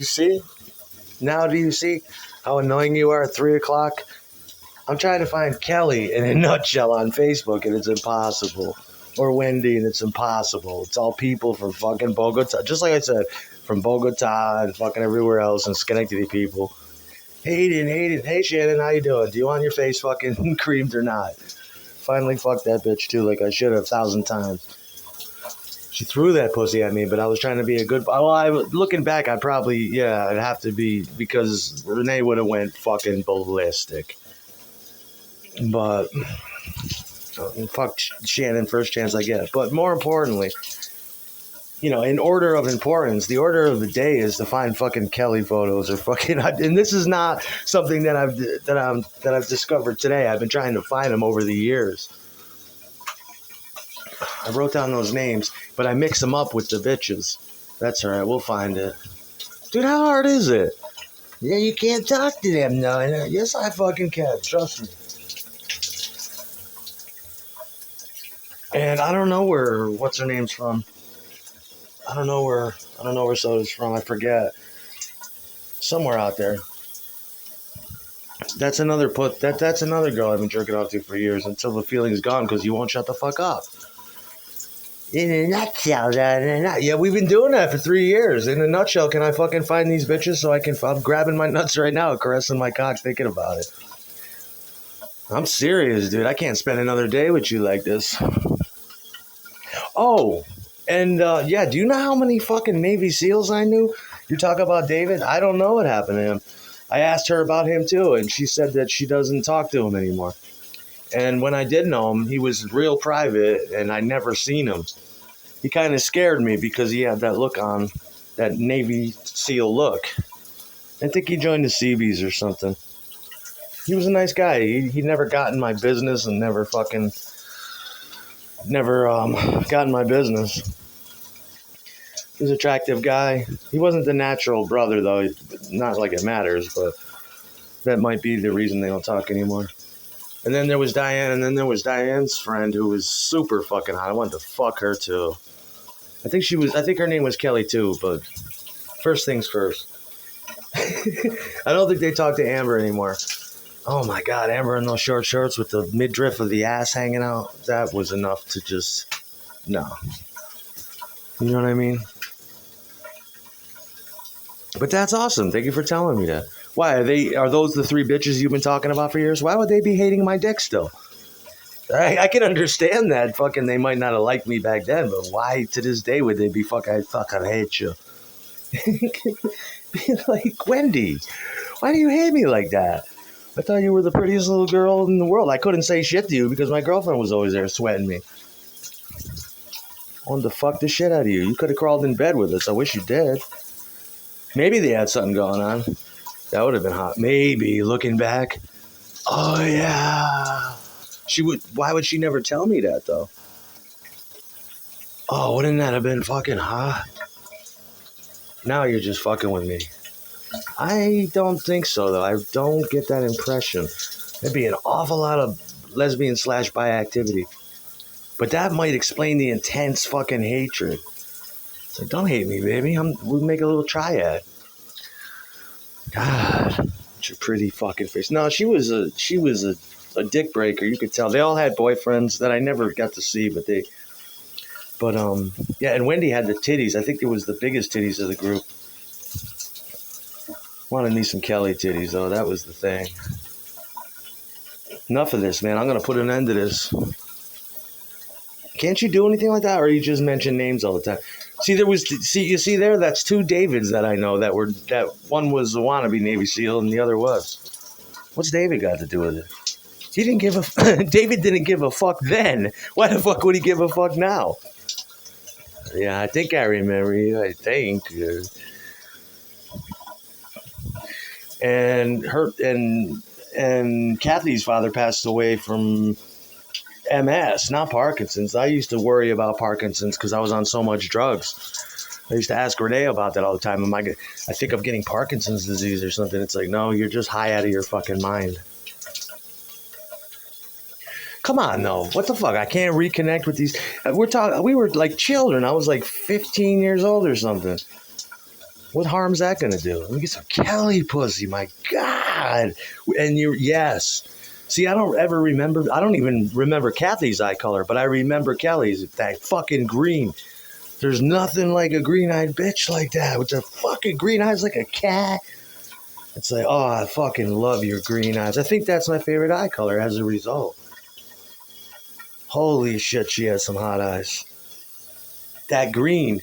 You see? Now do you see how annoying you are at 3 o'clock? I'm trying to find Kelly in a nutshell on Facebook, and it's impossible. Or Wendy, and it's impossible. It's all people from fucking Bogota. Just like I said, from Bogota and fucking everywhere else, and Schenectady people. Hayden. Hey, Shannon, how you doing? Do you want your face fucking creamed or not? Finally fucked that bitch, too, like I should have 1,000 times. She threw that pussy at me, but I was trying to be a good... Well, looking back, I'd probably... Yeah, it'd have to be... Because Renee would have went fucking ballistic. But... Fuck Shannon first chance I get. But more importantly... You know, in order of importance, the order of the day is to find fucking Kelly photos or fucking... And this is not something that I've discovered today. I've been trying to find them over the years. I wrote down those names, but I mix them up with the bitches. That's all right. We'll find it. Dude, how hard is it? Yeah, you can't talk to them, no. Yes, I fucking can. Trust me. And I don't know where, what's her name's from. I don't know where Soda's from. I forget. Somewhere out there. That's another that's another girl I've been jerking off to for years until the feeling's gone because you won't shut the fuck up. In a nutshell, yeah, we've been doing that for 3 years. In a nutshell, can I fucking find these bitches so I'm grabbing my nuts right now, caressing my cock, thinking about it. I'm serious, dude. I can't spend another day with you like this. Oh, and yeah, do you know how many fucking Navy SEALs I knew? You talk about David? I don't know what happened to him. I asked her about him too, and she said that she doesn't talk to him anymore. And when I did know him, he was real private, and I never seen him. He kind of scared me because he had that look on, that Navy SEAL look. I think he joined the Seabees or something. He was a nice guy. He never got in my business and never got in my business. He was an attractive guy. He wasn't the natural brother, though. Not like it matters, but that might be the reason they don't talk anymore. And then there was Diane, and then there was Diane's friend who was super fucking hot. I wanted to fuck her too. I think her name was Kelly too, but first things first. I don't think they talk to Amber anymore. Oh my God, Amber in those short shorts with the midriff of the ass hanging out. That was enough to just, no. You know what I mean? But that's awesome. Thank you for telling me that. Why, are those the 3 bitches you've been talking about for years? Why would they be hating my dick still? I can understand that. Fucking, they might not have liked me back then, but why to this day would they be I fucking hate you? Like, Wendy, why do you hate me like that? I thought you were the prettiest little girl in the world. I couldn't say shit to you because my girlfriend was always there sweating me. I wanted to fuck the shit out of you. You could have crawled in bed with us. I wish you did. Maybe they had something going on. That would have been hot. Maybe, looking back. Oh, yeah. Why would she never tell me that, though? Oh, wouldn't that have been fucking hot? Now you're just fucking with me. I don't think so, though. I don't get that impression. There'd be an awful lot of lesbian/bi activity. But that might explain the intense fucking hatred. So don't hate me, baby. We'll make a little triad. God, your pretty fucking face. No, she was a dick breaker. You could tell. They all had boyfriends that I never got to see, but yeah. And Wendy had the titties. I think it was the biggest titties of the group. Wanted me some Kelly titties though. That was the thing. Enough of this, man. I'm gonna put an end to this. Can't you do anything like that, or you just mention names all the time? You see there, that's 2 Davids that I know that one was a wannabe Navy SEAL and the other was. What's David got to do with it? David didn't give a fuck then. Why the fuck would he give a fuck now? Yeah, I think I remember you. I think. And Kathy's father passed away from MS, not Parkinson's. I used to worry about Parkinson's because I was on so much drugs. I used to ask Renee about that all the time. I think I'm getting Parkinson's disease or something. It's like, no, you're just high out of your fucking mind. Come on, no. What the fuck? I can't reconnect with these. We were like children. I was like 15 years old or something. What harm's that gonna do? Let me get some Kelly pussy. My God. And yes. See, I don't ever remember. I don't even remember Kathy's eye color, but I remember Kelly's. That fucking green. There's nothing like a green-eyed bitch like that with the fucking green eyes like a cat. It's like, oh, I fucking love your green eyes. I think that's my favorite eye color as a result. Holy shit, she has some hot eyes. That green.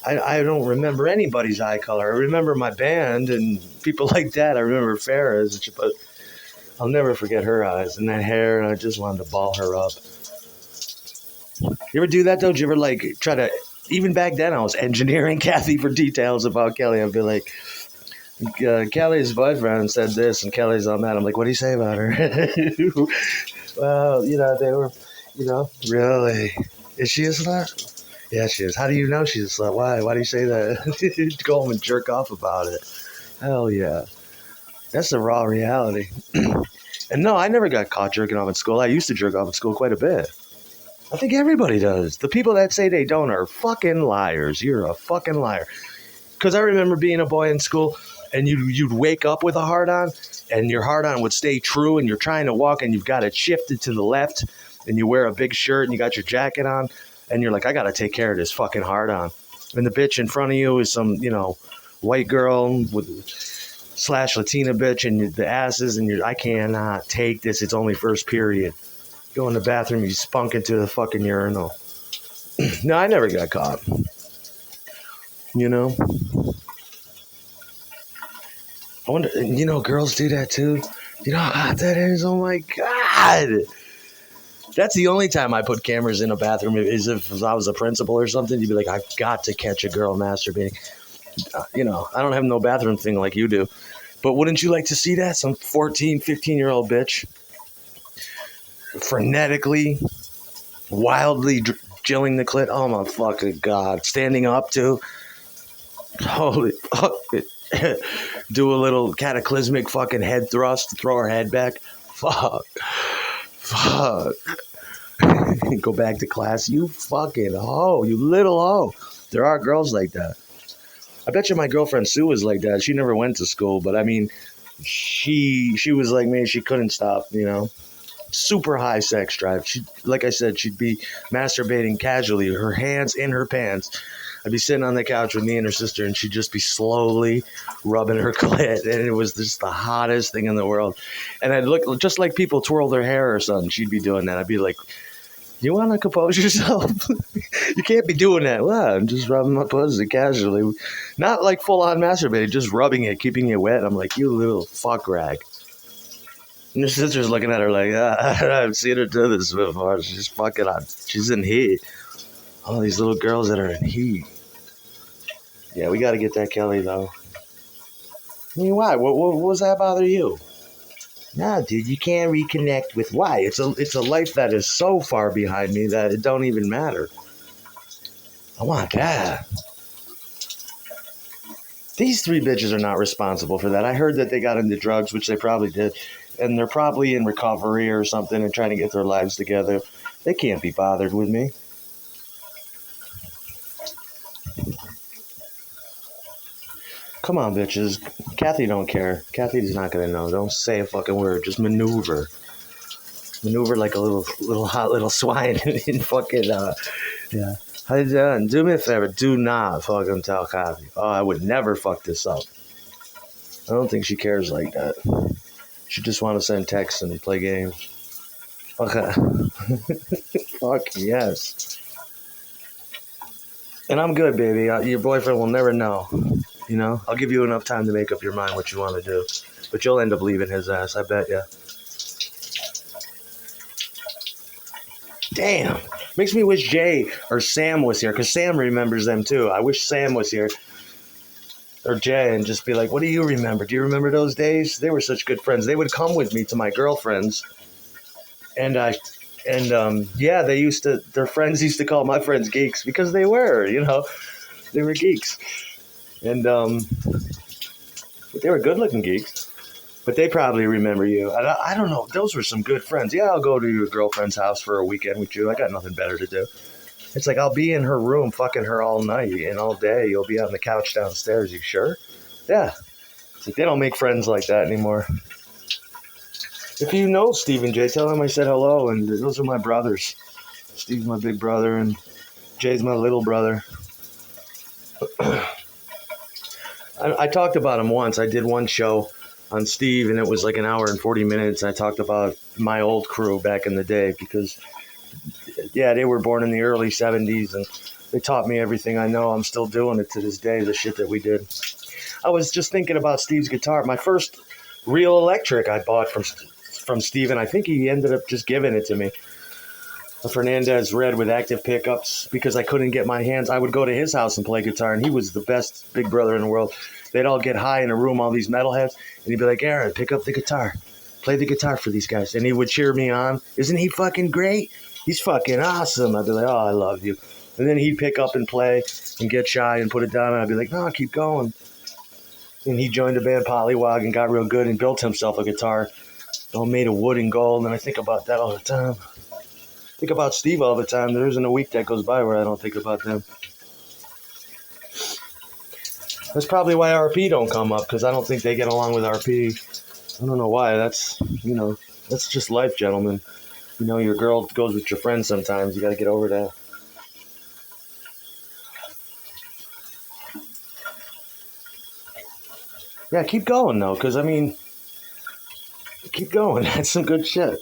I don't remember anybody's eye color. I remember my band and people like that. I remember Farrah's, but I'll never forget her eyes and that hair, and I just wanted to ball her up. You ever do that, though? Did you ever, like, try to... Even back then, I was engineering Kathy for details about Kelly. I'd be like, Kelly's boyfriend said this, and Kelly's on that. I'm like, what do you say about her? Well, they were, really. Is she a slut? Yeah, she is. How do you know she's a slut? Why? Why do you say that? Go home and jerk off about it. Hell yeah. That's the raw reality. And no, I never got caught jerking off in school. I used to jerk off in school quite a bit. I think everybody does. The people that say they don't are fucking liars. You're a fucking liar. Because I remember being a boy in school, and you'd wake up with a hard-on, and your hard-on would stay true, and you're trying to walk, and you've got it shifted to the left, and you wear a big shirt, and you got your jacket on, and you're like, I got to take care of this fucking hard-on. And the bitch in front of you is some, white girl / Latina bitch, and the asses, and I cannot take this. It's only first period. Go in the bathroom, you spunk into the fucking urinal. No, I never got caught. I wonder, girls do that too. You know how hot that is? Oh my God. That's the only time I put cameras in a bathroom is if I was a principal or something. You'd be like, I've got to catch a girl masturbating. I don't have no bathroom thing like you do. But wouldn't you like to see that? Some 14, 15-year-old bitch frenetically, wildly jilling the clit. Oh my fucking God. Standing up to. Holy fuck. Do a little cataclysmic fucking head thrust to throw her head back. Fuck. Go back to class. You fucking hoe. You little hoe. There are girls like that. I bet you my girlfriend Sue was like that. She never went to school, but I mean, she was like me. She couldn't stop, Super high sex drive. She, like I said, she'd be masturbating casually, her hands in her pants. I'd be sitting on the couch with me and her sister, and she'd just be slowly rubbing her clit, and it was just the hottest thing in the world. And I'd look just like people twirl their hair or something. She'd be doing that. I'd be like, you want to compose yourself? You can't be doing that. Well, I'm just rubbing my pussy casually. Not like full-on masturbating, just rubbing it, keeping it wet. I'm like, you little fuck rag. And her sister's looking at her like, I've seen her do this before. She's fucking on. She's in heat. All these little girls that are in heat. Yeah, we got to get that Kelly, though. I mean, why? What was that bother you? No, dude, you can't reconnect with why? It's a life that is so far behind me that it don't even matter. I want that. These three bitches are not responsible for that. I heard that they got into drugs, which they probably did, and they're probably in recovery or something and trying to get their lives together. They can't be bothered with me. Come on, bitches. Kathy don't care. Kathy's not going to know. Don't say a fucking word. Just maneuver. Maneuver like a little hot little swine in fucking, yeah. How you doing? Do me a favor. Do not fucking tell Kathy. Oh, I would never fuck this up. I don't think she cares like that. She just want to send texts and play games. Okay. Fuck yes. And I'm good, baby. Your boyfriend will never know. I'll give you enough time to make up your mind what you want to do. But you'll end up leaving his ass, I bet ya. Damn. Makes me wish Jay or Sam was here, because Sam remembers them too. I wish Sam was here. Or Jay, and just be like, what do you remember? Do you remember those days? They were such good friends. They would come with me to my girlfriends. And yeah, their friends used to call my friends geeks because they were, they were geeks. And, but they were good-looking geeks. But they probably remember you. I don't know. Those were some good friends. Yeah, I'll go to your girlfriend's house for a weekend with you. I got nothing better to do. It's like I'll be in her room fucking her all night and all day. You'll be on the couch downstairs. You sure? Yeah. It's like they don't make friends like that anymore. If you know Steve and Jay, tell them I said hello. And those are my brothers. Steve's my big brother and Jay's my little brother. I talked about him once. I did one show on Steve, and it was like an hour and 40 minutes. I talked about my old crew back in the day because, yeah, they were born in the early 70s, and they taught me everything I know. I'm still doing it to this day, the shit that we did. I was just thinking about Steve's guitar. My first real electric I bought from Steve, and I think he ended up just giving it to me. A Fernandez Red with active pickups because I couldn't get my hands. I would go to his house and play guitar, and he was the best big brother in the world. They'd all get high in a room, all these metalheads, and he'd be like, Aaron, pick up the guitar. Play the guitar for these guys. And he would cheer me on. Isn't he fucking great? He's fucking awesome. I'd be like, oh, I love you. And then he'd pick up and play and get shy and put it down, and I'd be like, no, keep going. And he joined the band Pollywog and got real good and built himself a guitar all made of wood and gold, and I think about that all the time. Think about Steve all the time. There isn't a week that goes by where I don't think about them. That's probably why RP don't come up, because I don't think they get along with RP. I don't know why. That's just life, gentlemen. Your girl goes with your friends sometimes. You got to get over that. Yeah, keep going, though, because, keep going. That's some good shit.